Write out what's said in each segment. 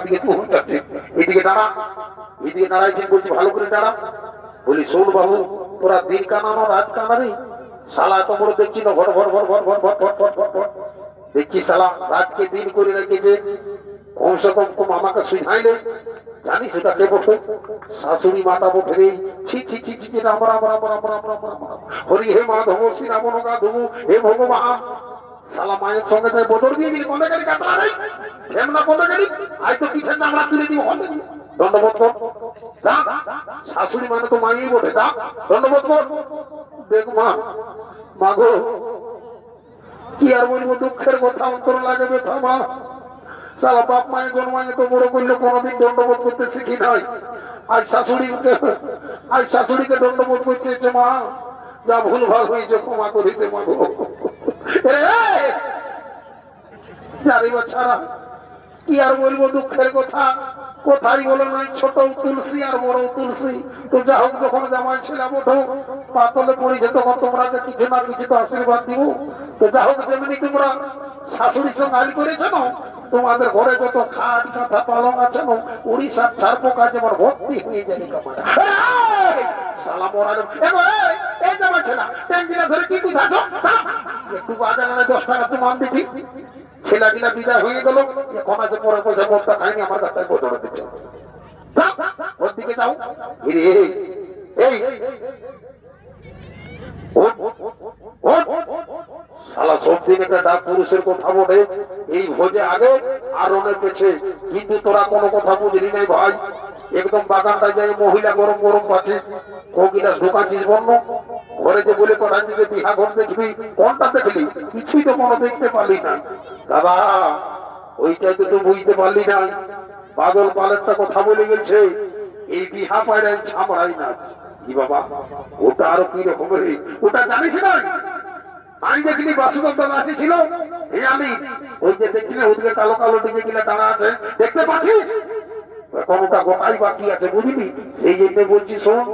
দিকে তুই যাচ্ছে, এদিকে দাঁড়া, এদিকে দাঁড়াইছেন, বলছি ভালো করে দাঁড়া। বলি শোন বাবু, তোরা দিন কানানো রাত কানারি, শালা এত বড় দেখছি না, ভর ভর ভর ভর ভর ভর ভর ভর ভর ভর দেখছি শালা রাতকে দিন করে রেখেছে। কমসে কম আমাকে সুঝাইলে জানিস এটা কে বসে? শাশুড়ি মাতা বসে রে। ছি ছি ছি ছি রাম রাম রাম রাম রাম রাম রাম রাম হরি হে মাধব শ্রীরাম ধবু হে ভগবান। শালা মায়ের সঙ্গে তাই বদল দিয়ে দিলি, কোনটা গাড়ি কাটলা নেই হেমনা, কোনটা গাড়ি আজ তো পিঠে চামড়া তুলে দিব, দণ্ডবোধ কর। শাশুড়ি মানে তো মাই বটে, দণ্ডবোধ কর। দেখ মা, মাগো কি আর বলবো, দুঃখের কথা, অন্তর লাগে ব্যথা মা। সালা বাপ মায়ের জন্মায় তো বড় করলে কোনোদিন দণ্ডবোধ করতে শিখি নাই। আজ শাশুড়িকে দণ্ডবোধ করতে, মা যা ভুল ভাল হয়েছে ক্ষমা করিতে মাগো। জানি বাচ্চারা কি আর বলবো, দুঃখের কথা। কোথায় বলে নাই ছোট তুলসী আর বড় তুলসী। তো যা হোক, যখন জামাই ছিলাম ওঠো পাতলে পড়েছে, তখন তোমরা কিছু না কিছু তো আশীর্বাদ দিব। তো যা হোক, যেমনি তোমরা শাশুড়ির সঙ্গে আড়ি করেছ না, তোমাদের ঘরে যত খাট কাঁথা পালং আছে না, উড়িষ্যার ছাড় পোকা যেমন ভর্তি হয়ে যাবে। একটু বাজার 10 টাকা তো মান দিচ্ছি, ছেলা গিলা বিদায় হয়ে গেল, কমাসে পরে পয়সা বলতে খাইনি, আমার কাছে বদলে দিচ্ছে। ওর দিকে যাও, এই শালা সব দিন একটা ডাক পুরুষের কথা বলে, এই ভোজে আগে আর অনেক পেছে, কিন্তু তোরা কোনো কথা বুঝলি নাই ভাই। একদম বাগানটায় যাই মহিলা গরম গরম পাচ্ছে, কোকিলা ঢোকাচ্ছিস বন্য ঘরে যে বলে কোথায় দিকে বিহা ঘর দেখবি, কোনটা দেখলি? কিছুই তো কোনো দেখতে পারলি না দাদা, ওইটাই তো বুঝতে পারলি না। বাদল পালেরটা কথা বলে গেছে, এই বিহা পায়রাই ছামড়াই না। কি বাবা, ওটা আরো কি রকমের, ওটা জানিস না? আমি দেখিনি বাসুদেব নাচি ছিল, এই আমি ওই যে দেখছিলাম ওদিকে কালো কালো দিকে গিলা দাঁড়া আছে, দেখতে পাচ্ছি কোনটা গোটাই বাকি আছে, বুঝলি? সেই জন্য বলছি শোন,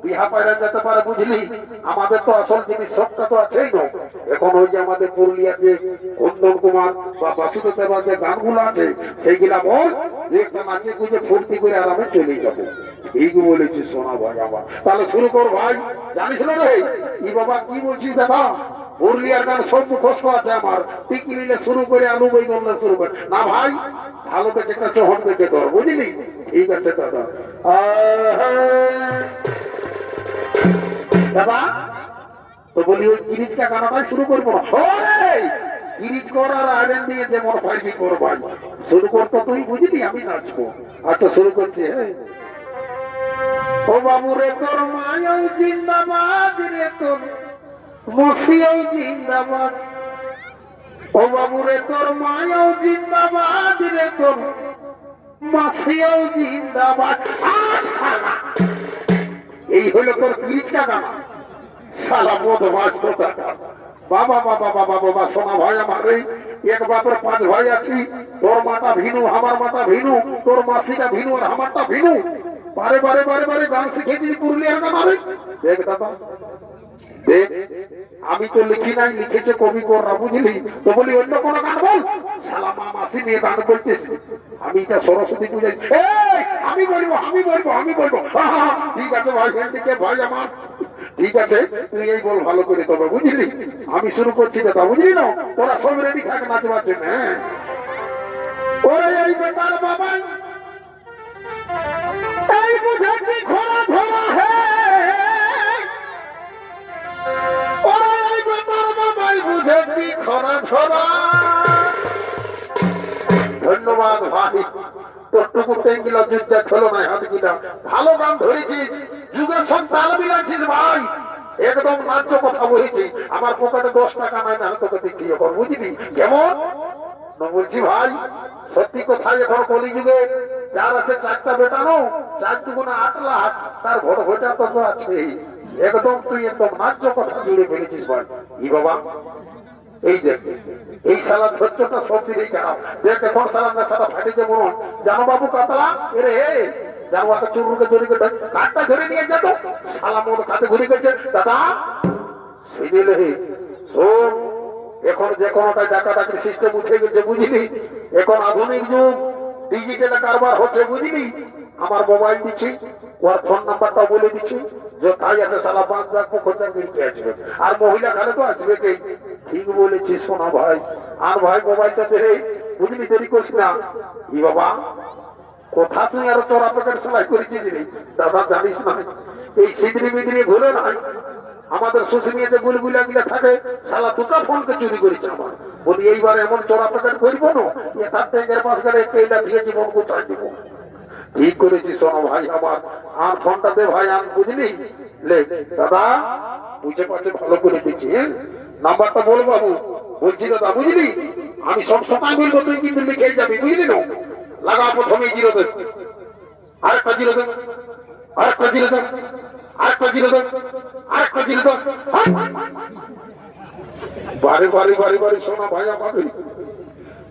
বিহা পায়রা যেতে পারে, বুঝলি? আমাদের তো আসল জিনিস সবটা তো আছেই না। এখন ওই যে আমাদের পুরুলিয়ার যে কুন্দন কুমার বা বাসুদেব যে গানগুলো আছে, সেইগুলা বল, একটা নাচে গুজে ফুর্তি করে আরামে চলে যাবো। এইগুলো বলেছি শোনা ভাই আমার, তাহলে শুরু কর ভাই। জানিস না রে ই বাবা, কি বলছিস দাদা? পুরুলিয়ার গান সব মুখস্থ আছে আমার, টিকি নিলে শুরু করে আলু বই গন্ডা শুরু করে না ভাই, ভালো থেকে একটা চহন দেখে কর, বুঝলি? ঠিক আছে দাদা। দাদা তো বলি ওই গিরিজকা গানাটাই শুরু করবো না, গিরিজ কর আর আয়রন দিয়ে যেমন ফাইজি কর ভাই, শুরু করতো তুই, বুঝলি? আমি নাচবো। আচ্ছা শুরু করছি। ও বাবু রে তোর মায়াও জিন্দাবাদ রে, তোর মসিয়াও জিন্দাবাদ। ও বাবু রে তোর মায়াও জিন্দাবাদ রে, তোর মাসিয়াও জিন্দাবাদ। এই হলো তোর গিরিজকা গানা, শালা বদমাস কোথাকার। বাবা বাবা বাবা বাবা, সোনা ভাই আমার রে, এক বাপের 5 ভাই আছি, তোর মাটা ভিনু, আমার মাটা ভিনু, তোর মাসিটা ভিনু আর আমারটা ভিনু। বারে বারে বারে বারে গান শিখেছি পুরুলিয়ার গান। আরে দেখ দাদা, দেখ আমি তো লিখি নাই, লিখেছে কবি কররা, বুঝলি? তো বলি অন্য কোন গান বল, শালা মা মাসি নিয়ে গান বলতেছি। আমি এটা সরস্বতী পূজায় আমি বলবো, আমি বলবো, আমি বলবো। ঠিক আছে ভাই, ফ্রেন্ডকে ভাই আমার, ঠিক আছে তুই এই বল ভালো করে, তবে বুঝলি? আমি শুরু করছি দাদা, বুঝলি না? ওরা সব রেডি থাকে নাচবার জন্য। হ্যাঁ, ওরে এই বেটার বাবা, এই বুঝে কি ঘোরা ধরা হে, ওরে এই বেটার বাবা বুঝে কি ঘোরা ধরা। ধন্যবাদ ভাই, তোরটুকু টেঙ্গিলা যুদ্ধ ছিল না, হাত গিলা ভালো গান ধরেছিস, যুগের সব তাল মিলাচ্ছিস ভাই, একদম ন্যায্য কথা বলেছি। আমার পকেটে 10 টাকা নাই না, তোকে দেখি এখন, বুঝলি? কেমন বলছি ভাই, সত্যি কথাই এখন কলিযুগে যার আছে 4টা বেটানো, 4 দুগুণে 8 লাখ, তার ঘর ঘটা তো আছে। একদম তুই একদম ন্যায্য কথা জুড়ে ফেলেছিস ভাই। ই বাবা, এই দেখ, এই শালা ধৈর্যটা সব দিকেই খারাপ। দেখ এখন শালা নেশাটা ফাটিছে মন, জানো বাবু কাতলা এরে জানো একটা চুরুকে জড়ি করে কাঠটা ধরে নিয়ে যেত, শালা মন খাতে ঘুরে গেছে। দাদা সিরিলে শোন, এখন যে কোনোটা ডাকাডাকির সিস্টেম উঠে গেছে, বুঝলি? এখন আধুনিক যুগ, ডিজিটাল কারবার হচ্ছে বুঝলি। আমার মোবাইল দিচ্ছি, ওর ফোন নাম্বারটা বলে দিচ্ছি, যে তাই আছে সালা বান্ধা পোখরদার মিলতে আসবে, আর মহিলা খালে তো আসবে কে। ঠিক বলেছিস সোনা ভাই। আর ভাই মোবাইলটা দে বুঝলি, দেরি করিস না। ই বাবা কোথা তুই আরো চোরা প্যাকেট সেলাই করেছিস রে দাদা, জানিস না এই সিঁদড়ি মিদড়ি ঘুরে নাই আমাদের শুশুনিয়ে যে গুলগুলা গুলা থাকে, সালা দুটো ফোনকে চুরি করেছে আমার। বলি এইবার এমন চোরা প্যাকেট করবো না, তার ট্যাঙ্কের পাশ গেলে কেইলা দিয়ে জীবন কোথায় দিব। ঠিক করেছি শোনো ভাই আমার, আর ফোনটা দে ভাই, আমি বুঝলি লে দাদা বুঝে পাচ্ছে ভালো করে দিচ্ছি। নাম্বারটা বল বাবু। বলছি দাদা বুঝলি, আমি সব সময় বলবো, তুই কিন্তু লিখে যাবি বুঝলি না। লাগা প্রথমে জিরো দেব, আরেকটা জিরো দেব, আরেকটা জিরো দেব, আরেকটা জিরো দেব, আরেকটা জিরো দেব। বারে বারে বারে বারে শোনা ভাই আমার,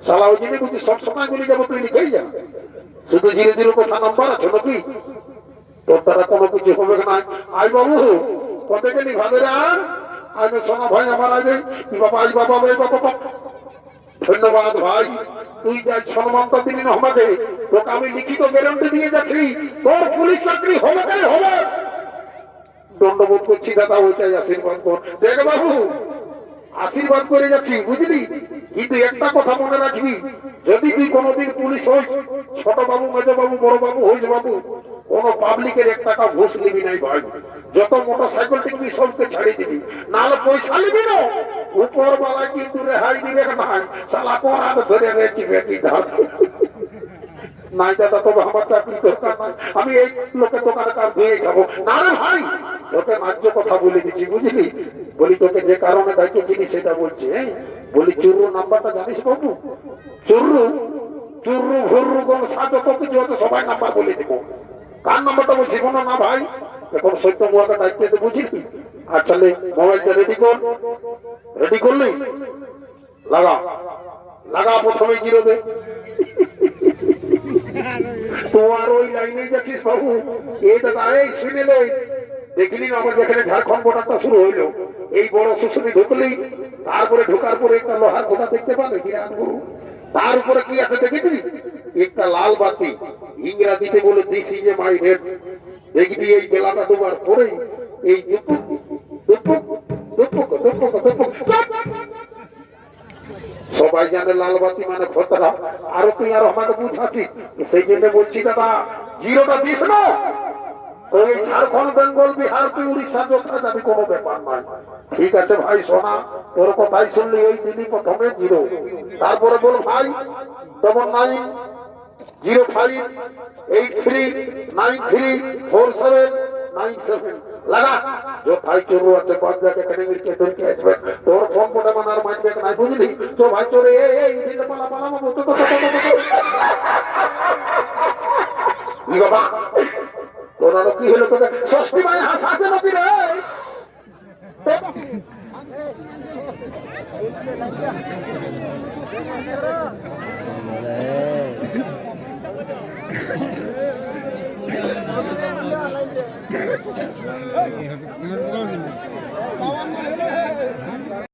সালা ওই জন্য বলছি সব সময় বলে যাবো, তুই লিখেই যা। শুধু ধীরে ধীরে কথা নাম্বার আছে নাকি, তোর দ্বারা কোনো কিছু হবে না। আই বাবু কত গেলি ভাবে আর আগে শোনা ভাই আমার, আগে বাবা আই বাবা ভাই বাবা। ধন্যবাদ ভাই, তুই যাই সম্মানটা দিলি না আমাকে, তোকে আমি লিখিত গ্যারান্টি দিয়ে যাচ্ছি, তোর পুলিশ চাকরি হবে তাই হবে। দণ্ডবোধ করছি দাদা, ওইটাই আশীর্বাদ কর। দেখ বাবু আশীর্বাদ করে যাচ্ছি বুঝলি, কিন্তু একটা কথা মনে রাখবি, যদি তুই কোনোদিন পুলিশ হইস, ছোট বাবু মেজ বাবু বড় বাবু হইস বাবু, কোন পাবলিকের 1 টাকা ঘুষ নিবি নাই ভাই। যত মোটর সাইকেল টিকবি সবকে ছাড়ি দিবি, নাহলে পয়সা নিবি না। উপর বেলায় কিন্তু রেহাই দিবে না, সালা পরাধ ধরে রেখি বেটি ধর। নাই দাদা তবে আমার চাকরি দরকার নাই, আমি এই লোকের দোকানে কাজ দিয়ে খাবো না রে ভাই। তোকে ন্যায্য কথা বলে দিচ্ছি বুঝলি। বলি তোকে যে কারণে ডাকিয়েছিলি সেটা বলছি। বলি চুরু নাম্বারটা জানিস বাবু? চুরু চুরু ভুরু কোন সাজো কত কিছু আছে, সবাই নাম্বার বলে দিব। কার নাম্বারটা বলছি কোনো না ভাই, এখন সত্য মুয়াকে ডাকিয়ে বুঝলি। আচ্ছা মোবাইলটা রেডি কর, রেডি করলি লাগা, লাগা প্রথমে জিরো দে। তোমার ওই লাইনে যাচ্ছিস বাবু, এই দাদা এই শুনে লই, দেখলি না আমার যেখানে ঝাড়খণ্ড ভোটারটা শুরু হইলো, এই বড় শুশুনি ঢুকলি, তারপরে ঢোকার পরে একটা লোহার ঘোড়া দেখতে পাবে বিরাট বড়, তার উপরে কি আছে দেখবি একটা লাল বাতি, ইংরাজিতে বলে this is a my head. দেখবি এই বেলাটা তোমার পরে এই দুপুক দুপুক দুপুক দুপুক দুপুক, সবাই জানে লাল বাতি মানে খতরা। আরো তুই আর আমাকে বুঝাচ্ছিস, সেই জন্য বলছি দাদা জিরোটা দিস না। ওই ঝাড়খণ্ড বেঙ্গল বিহার তুই উড়িষ্যা যোদ্ধা যাবি, কোনো ব্যাপার নয়। ঠিক আছে ভাই সোনা, তোর কথাই শুনলি, ওই দিনই প্রথমে জিরো, তারপরে বল ভাই 99-053-93-4797 লাগা। जो भाई चोरू আছে পাঁচ জায়গা কেন মিলকে ধরকে আসবে, তোর ফোন মোটা মানার মাইকে নাই বুঝলি তো ভাই চোরে এই দিতে পালা পালা মতো তো ই বাবা তোরা কি হলো, তোকে ষষ্ঠী মায়ে হাসাতে নাকি রে।